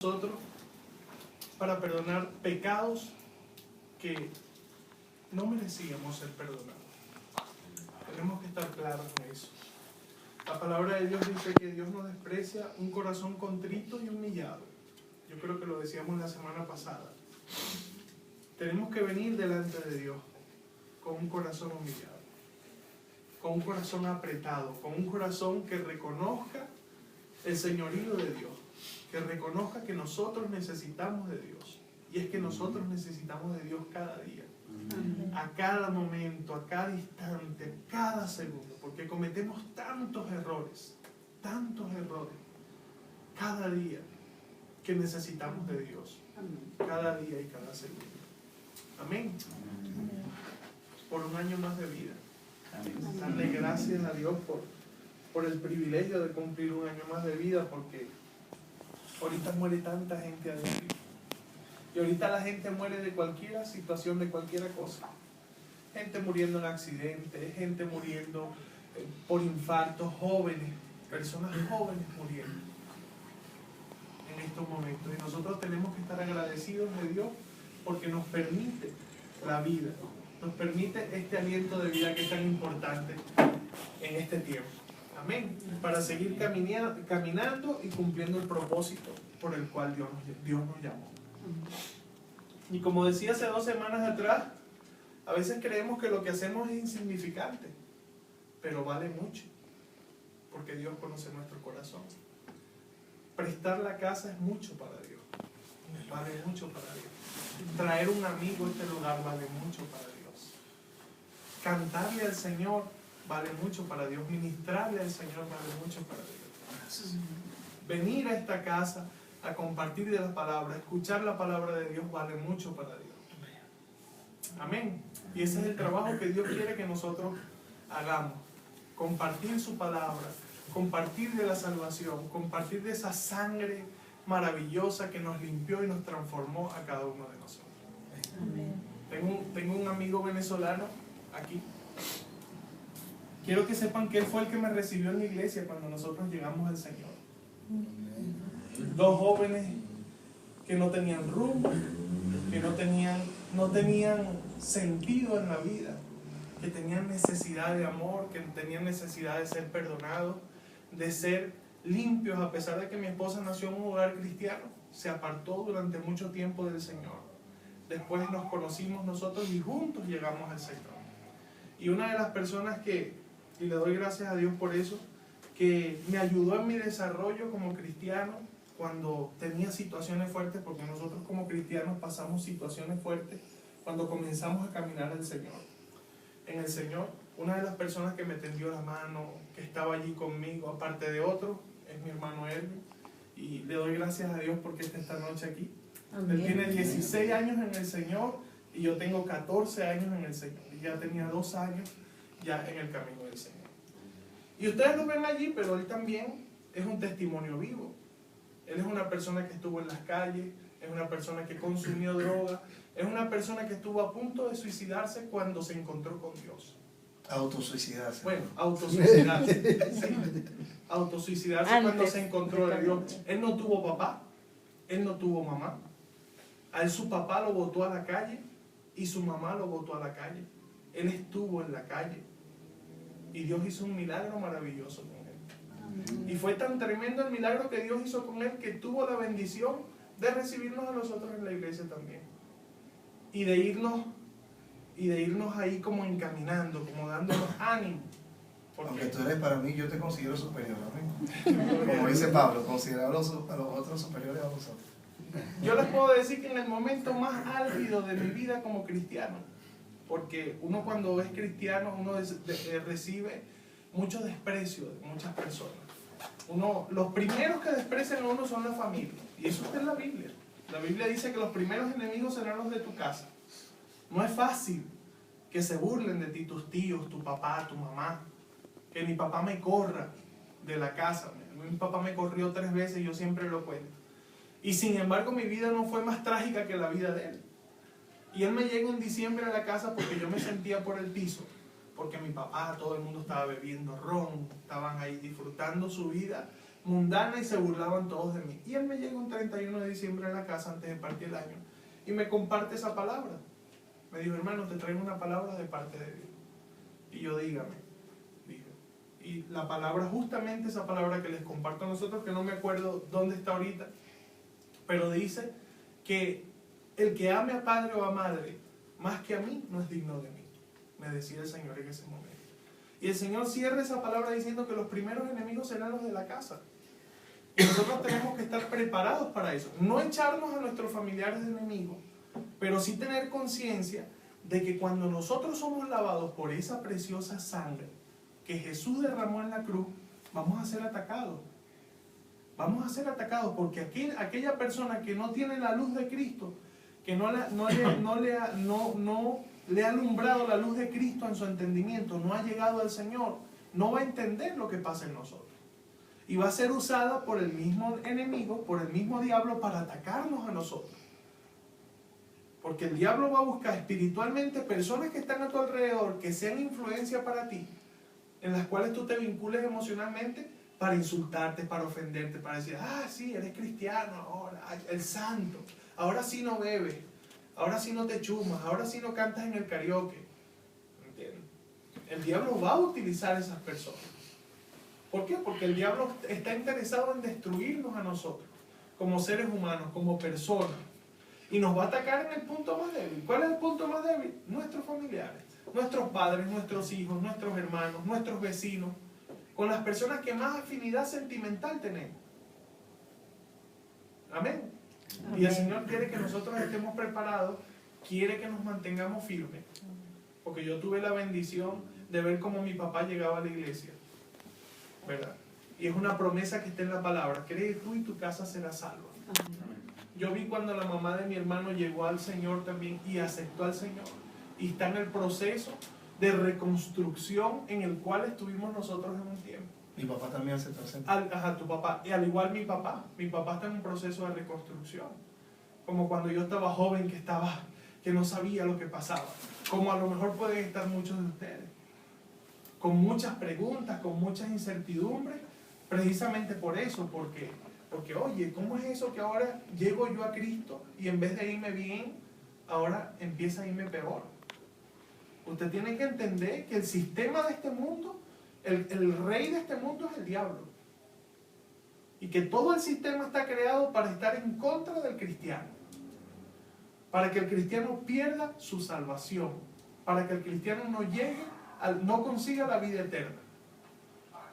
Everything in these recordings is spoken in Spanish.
nosotros para perdonar pecados que no merecíamos ser perdonados. Tenemos que estar claros en eso. La palabra de Dios dice que Dios no desprecia un corazón contrito y humillado. Yo creo que lo decíamos la semana pasada. Tenemos que venir delante de Dios con un corazón humillado, con un corazón apretado, con un corazón que reconozca el señorío de Dios, que reconozca que nosotros necesitamos de Dios. Y es que nosotros necesitamos de Dios cada día, a cada momento, a cada instante, a cada segundo, porque cometemos tantos errores, cada día, que necesitamos de Dios, cada día y cada segundo. Amén. Por un año más de vida. Darle gracias a Dios por el privilegio de cumplir un año más de vida, porque ahorita muere tanta gente adentro. Y ahorita la gente muere de cualquier situación, de cualquier cosa. Gente muriendo en accidentes, gente muriendo por infartos, jóvenes, personas jóvenes muriendo en estos momentos. Y nosotros tenemos que estar agradecidos de Dios porque nos permite la vida, nos permite este aliento de vida que es tan importante en este tiempo. Amén. Para seguir caminando y cumpliendo el propósito por el cual Dios nos llamó. Y como decía hace 2 semanas atrás, a veces creemos que lo que hacemos es insignificante, pero vale mucho, porque Dios conoce nuestro corazón. Prestar la casa es mucho para Dios, vale mucho para Dios. Traer un amigo a este lugar vale mucho para Dios. Cantarle al Señor vale mucho para Dios. Ministrarle al Señor vale mucho para Dios. Venir a esta casa a compartir de la palabra, escuchar la palabra de Dios vale mucho para Dios. Amén. Y ese es el trabajo que Dios quiere que nosotros hagamos. Compartir su palabra, compartir de la salvación, compartir de esa sangre maravillosa que nos limpió y nos transformó a cada uno de nosotros. Amén. Tengo un amigo venezolano aquí. Quiero que sepan que él fue el que me recibió en la iglesia cuando nosotros llegamos al Señor. 2 jóvenes que no tenían rumbo, que no tenían sentido en la vida, que tenían necesidad de amor, que tenían necesidad de ser perdonados, de ser limpios, a pesar de que mi esposa nació en un hogar cristiano, se apartó durante mucho tiempo del Señor. Después nos conocimos nosotros y juntos llegamos al Señor. Y una de las personas y le doy gracias a Dios por eso, que me ayudó en mi desarrollo como cristiano cuando tenía situaciones fuertes, porque nosotros como cristianos pasamos situaciones fuertes cuando comenzamos a caminar en el Señor. Una de las personas que me tendió la mano, que estaba allí conmigo, aparte de otro, es mi hermano Elvin, y le doy gracias a Dios porque está esta noche aquí. Amén. Él tiene 16 años en el Señor y yo tengo 14 años en el Señor, y ya tenía 2 años ya en el camino del Señor. Y ustedes lo ven allí, pero él también es un testimonio vivo. Él es una persona que estuvo en las calles, es una persona que consumió droga, es una persona que estuvo a punto de suicidarse cuando se encontró con Dios. Autosuicidarse. Bueno, autosuicidarse. Sí. Autosuicidarse cuando se encontró de Dios. Él no tuvo papá, él no tuvo mamá. A él su papá lo botó a la calle y su mamá lo botó a la calle. Él estuvo en la calle. Y Dios hizo un milagro maravilloso con él. Amén. Y fue tan tremendo el milagro que Dios hizo con él que tuvo la bendición de recibirnos a nosotros en la iglesia también. Y de irnos ahí como encaminando, como dándonos ánimo. Aunque tú eres para mí, yo te considero superior a mí. Como dice Pablo, considerar a los otros superiores a nosotros. Yo les puedo decir que en el momento más álgido de mi vida como cristiano, porque uno cuando es cristiano, uno recibe mucho desprecio de muchas personas. Los primeros que desprecian a uno son la familia. Y eso está en la Biblia. La Biblia dice que los primeros enemigos serán los de tu casa. No es fácil que se burlen de ti tus tíos, tu papá, tu mamá. Que mi papá me corra de la casa. Mi papá me corrió 3 veces y yo siempre lo cuento. Y sin embargo mi vida no fue más trágica que la vida de él. Y él me llegó en diciembre a la casa porque yo me sentía por el piso, porque mi papá, todo el mundo estaba bebiendo ron, estaban ahí disfrutando su vida mundana y se burlaban todos de mí. Y él me llega un 31 de diciembre a la casa antes de partir el año y me comparte esa palabra. Me dijo, hermano, te traigo una palabra de parte de Dios. Y yo, dígame, dije. Y la palabra, justamente esa palabra que les comparto a nosotros, que no me acuerdo dónde está ahorita, pero dice que el que ame a padre o a madre más que a mí no es digno de mí, me decía el Señor en ese momento. Y el Señor cierra esa palabra diciendo que los primeros enemigos serán los de la casa. Y nosotros tenemos que estar preparados para eso. No echarnos a nuestros familiares de enemigos, pero sí tener conciencia de que cuando nosotros somos lavados por esa preciosa sangre que Jesús derramó en la cruz, vamos a ser atacados. Vamos a ser atacados porque aquella persona que no tiene la luz de Cristo, que no le ha alumbrado la luz de Cristo en su entendimiento, no ha llegado al Señor, no va a entender lo que pasa en nosotros. Y va a ser usada por el mismo enemigo, por el mismo diablo, para atacarnos a nosotros. Porque el diablo va a buscar espiritualmente personas que están a tu alrededor, que sean influencia para ti, en las cuales tú te vincules emocionalmente para insultarte, para ofenderte, para decir, ah, sí, eres cristiano ahora, el santo, ahora sí no bebes, ahora sí no te chumas, ahora sí no cantas en el karaoke. ¿Entiendes? El diablo va a utilizar esas personas. ¿Por qué? Porque el diablo está interesado en destruirnos a nosotros, como seres humanos, como personas. Y nos va a atacar en el punto más débil. ¿Cuál es el punto más débil? Nuestros familiares, nuestros padres, nuestros hijos, nuestros hermanos, nuestros vecinos, con las personas que más afinidad sentimental tenemos. Amén. Y el Señor quiere que nosotros estemos preparados, quiere que nos mantengamos firmes. Porque yo tuve la bendición de ver cómo mi papá llegaba a la iglesia, ¿verdad? Y es una promesa que está en la palabra. Cree tú y tu casa será salva. Yo vi cuando la mamá de mi hermano llegó al Señor también y aceptó al Señor. Y está en el proceso de reconstrucción en el cual estuvimos nosotros en un tiempo. Mi papá también aceptó al Señor. Ajá, tu papá. Y al igual mi papá está en un proceso de reconstrucción. Como cuando yo estaba joven, que no sabía lo que pasaba. Como a lo mejor pueden estar muchos de ustedes. Con muchas preguntas, con muchas incertidumbres, precisamente por eso, porque oye, ¿cómo es eso que ahora llego yo a Cristo y en vez de irme bien, ahora empieza a irme peor? Usted tiene que entender que el sistema de este mundo, el rey de este mundo es el diablo. Y que todo el sistema está creado para estar en contra del cristiano. Para que el cristiano pierda su salvación. Para que el cristiano no consiga la vida eterna.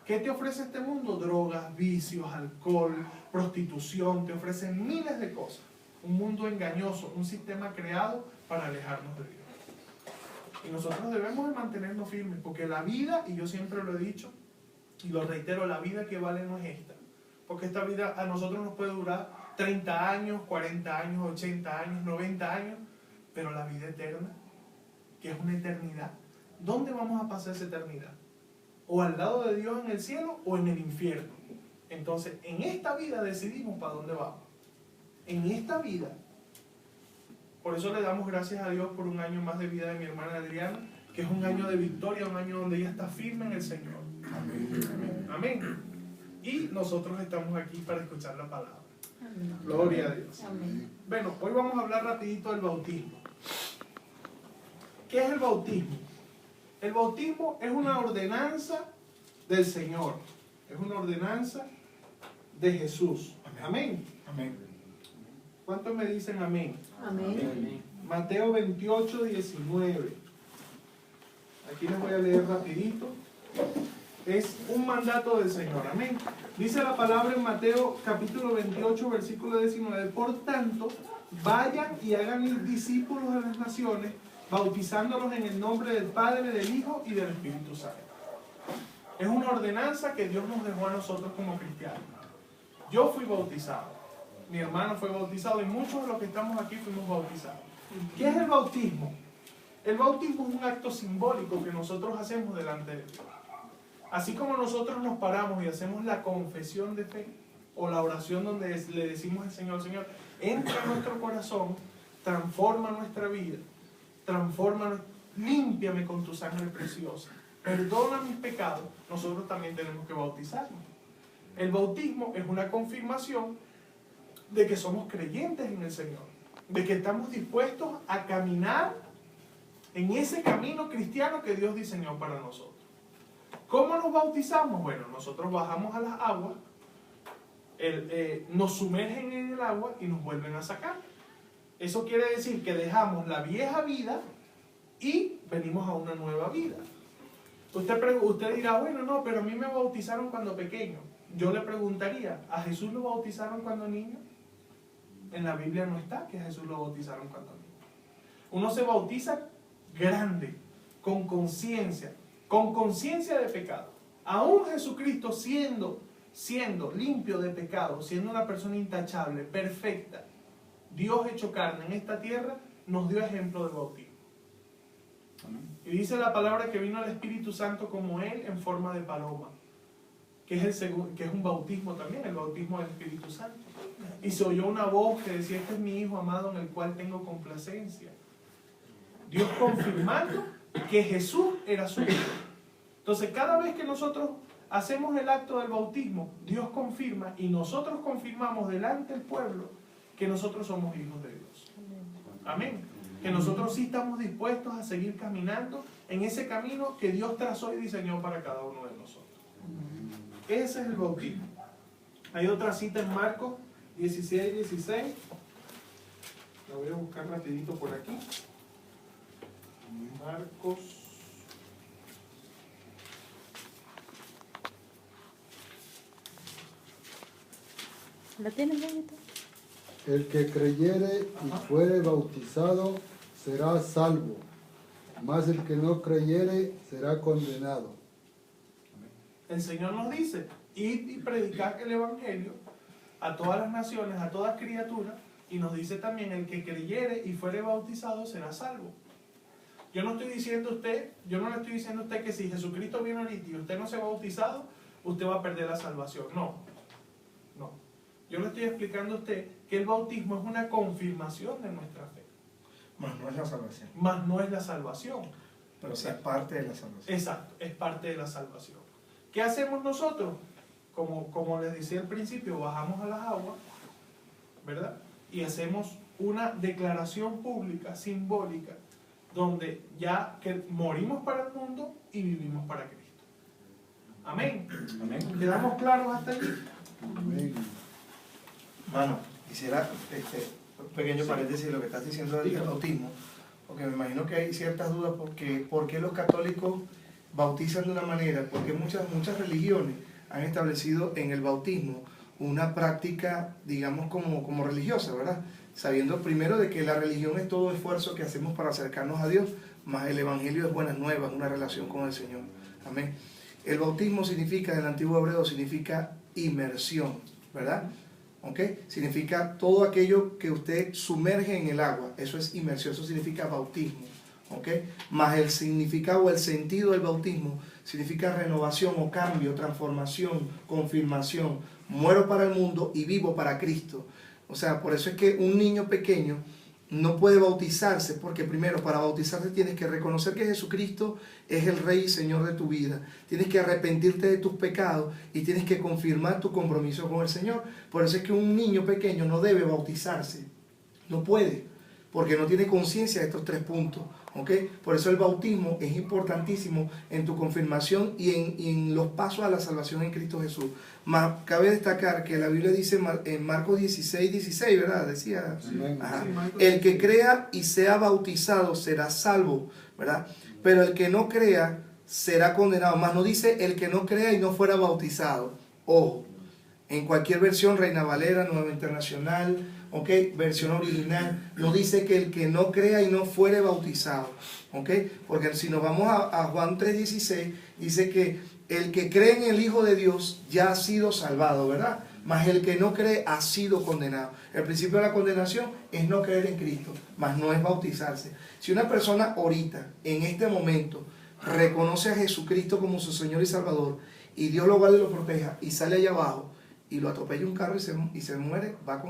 ¿Qué te ofrece este mundo? Drogas, vicios, alcohol, prostitución, te ofrecen miles de cosas. Un mundo engañoso, un sistema creado para alejarnos de Dios. Y nosotros debemos de mantenernos firmes, porque la vida, y yo siempre lo he dicho, y lo reitero, la vida que vale no es esta. Porque esta vida a nosotros nos puede durar 30 años, 40 años, 80 años, 90 años, pero la vida eterna, que es una eternidad, ¿dónde vamos a pasar esa eternidad? O al lado de Dios en el cielo o en el infierno. Entonces, en esta vida decidimos para dónde vamos. En esta vida. Por eso le damos gracias a Dios por un año más de vida de mi hermana Adriana, que es un año de victoria, un año donde ella está firme en el Señor. Amén. Amén. Y nosotros estamos aquí para escuchar la palabra. Amén. Gloria a Dios. Amén. Bueno, hoy vamos a hablar rapidito del bautismo. ¿Qué es el bautismo? El bautismo es una ordenanza del Señor. Es una ordenanza de Jesús. Amén. Amén. ¿Cuántos me dicen amén? Amén. Mateo 28, 19. Aquí les voy a leer rapidito. Es un mandato del Señor. Amén. Dice la palabra en Mateo capítulo 28, versículo 19. Por tanto, vayan y hagan discípulos de las naciones, bautizándolos en el nombre del Padre, del Hijo y del Espíritu Santo. Es una ordenanza que Dios nos dejó a nosotros como cristianos. Yo fui bautizado, mi hermano fue bautizado y muchos de los que estamos aquí fuimos bautizados. ¿Qué es el bautismo? El bautismo es un acto simbólico que nosotros hacemos delante de Dios. Así como nosotros nos paramos y hacemos la confesión de fe o la oración donde le decimos al Señor, Señor, entra en nuestro corazón, transforma nuestra vida, límpiame con tu sangre preciosa, perdona mis pecados, nosotros también tenemos que bautizarnos. El bautismo es una confirmación de que somos creyentes en el Señor, de que estamos dispuestos a caminar en ese camino cristiano que Dios diseñó para nosotros. ¿Cómo nos bautizamos? Bueno, nosotros bajamos a las aguas, nos sumergen en el agua y nos vuelven a sacar. Eso quiere decir que dejamos la vieja vida y venimos a una nueva vida. Usted dirá, bueno, no, pero a mí me bautizaron cuando pequeño. Yo le preguntaría, ¿a Jesús lo bautizaron cuando niño? En la Biblia no está que a Jesús lo bautizaron cuando niño. Uno se bautiza grande, con conciencia de pecado. Aún Jesucristo siendo limpio de pecado, siendo una persona intachable, perfecta, Dios hecho carne en esta tierra, nos dio ejemplo de bautismo. Amén. Y dice la palabra que vino el Espíritu Santo como Él en forma de paloma, que es un bautismo también, el bautismo del Espíritu Santo. Y se oyó una voz que decía, este es mi Hijo amado en el cual tengo complacencia. Dios confirmando que Jesús era su Hijo. Entonces, cada vez que nosotros hacemos el acto del bautismo, Dios confirma y nosotros confirmamos delante del pueblo que nosotros somos hijos de Dios. Amén. Que nosotros sí estamos dispuestos a seguir caminando en ese camino que Dios trazó y diseñó para cada uno de nosotros. Ese es el bautismo. Hay otra cita en Marcos 16:16. La voy a buscar rapidito por aquí. Marcos. ¿La tienes, bonito? El que creyere y fuere bautizado será salvo, mas el que no creyere será condenado. El Señor nos dice, id y predicad el Evangelio a todas las naciones, a todas criaturas, y nos dice también, el que creyere y fuere bautizado será salvo. Yo no le estoy diciendo a usted que si Jesucristo viene ahorita y usted no se ha bautizado, usted va a perder la salvación. No. Yo le estoy explicando a usted que el bautismo es una confirmación de nuestra fe. Más no es la salvación. Más no es la salvación. Pero sí es parte de la salvación. Exacto, es parte de la salvación. ¿Qué hacemos nosotros? Como les decía al principio, bajamos a las aguas, ¿verdad? Y hacemos una declaración pública, simbólica, donde ya que morimos para el mundo y vivimos para Cristo. Amén. Amén. ¿Quedamos claros hasta allí? Amén. Mano, quisiera un pequeño paréntesis de lo que estás diciendo del bautismo, porque me imagino que hay ciertas dudas porque ¿por qué los católicos bautizan de una manera? Porque muchas religiones han establecido en el bautismo una práctica, digamos, como religiosa, ¿verdad? Sabiendo primero de que la religión es todo esfuerzo que hacemos para acercarnos a Dios, más el Evangelio es buenas nuevas, una relación con el Señor. Amén. El bautismo significa, en el antiguo hebreo, significa inmersión, ¿verdad? ¿Okay? Significa todo aquello que usted sumerge en el agua, eso es inmersión, eso significa bautismo. ¿Okay? Más el significado o el sentido del bautismo significa renovación o cambio, transformación, confirmación. Muero para el mundo y vivo para Cristo. O sea, por eso es que un niño pequeño no puede bautizarse, porque primero para bautizarse tienes que reconocer que Jesucristo es el Rey y Señor de tu vida. Tienes que arrepentirte de tus pecados y tienes que confirmar tu compromiso con el Señor. Por eso es que un niño pequeño no debe bautizarse. No puede, porque no tiene conciencia de estos 3 puntos. ¿Okay? Por eso el bautismo es importantísimo en tu confirmación y en los pasos a la salvación en Cristo Jesús. Más cabe destacar que la Biblia dice en Marcos 16:16, ¿verdad? Decía, ajá, el que crea y sea bautizado será salvo, ¿verdad? Pero el que no crea será condenado. Más no dice el que no crea y no fuera bautizado. Ojo, en cualquier versión, Reina Valera, Nueva Internacional, ¿ok? Versión original, no dice que el que no crea y no fuere bautizado, ¿ok? Porque si nos vamos a Juan 3:16, dice que el que cree en el Hijo de Dios ya ha sido salvado, ¿verdad? Mas el que no cree ha sido condenado. El principio de la condenación es no creer en Cristo, mas no es bautizarse. Si una persona ahorita, en este momento, reconoce a Jesucristo como su Señor y Salvador, y Dios lo guarda y lo proteja, y sale allá abajo, y lo atropella un carro y se muere, va con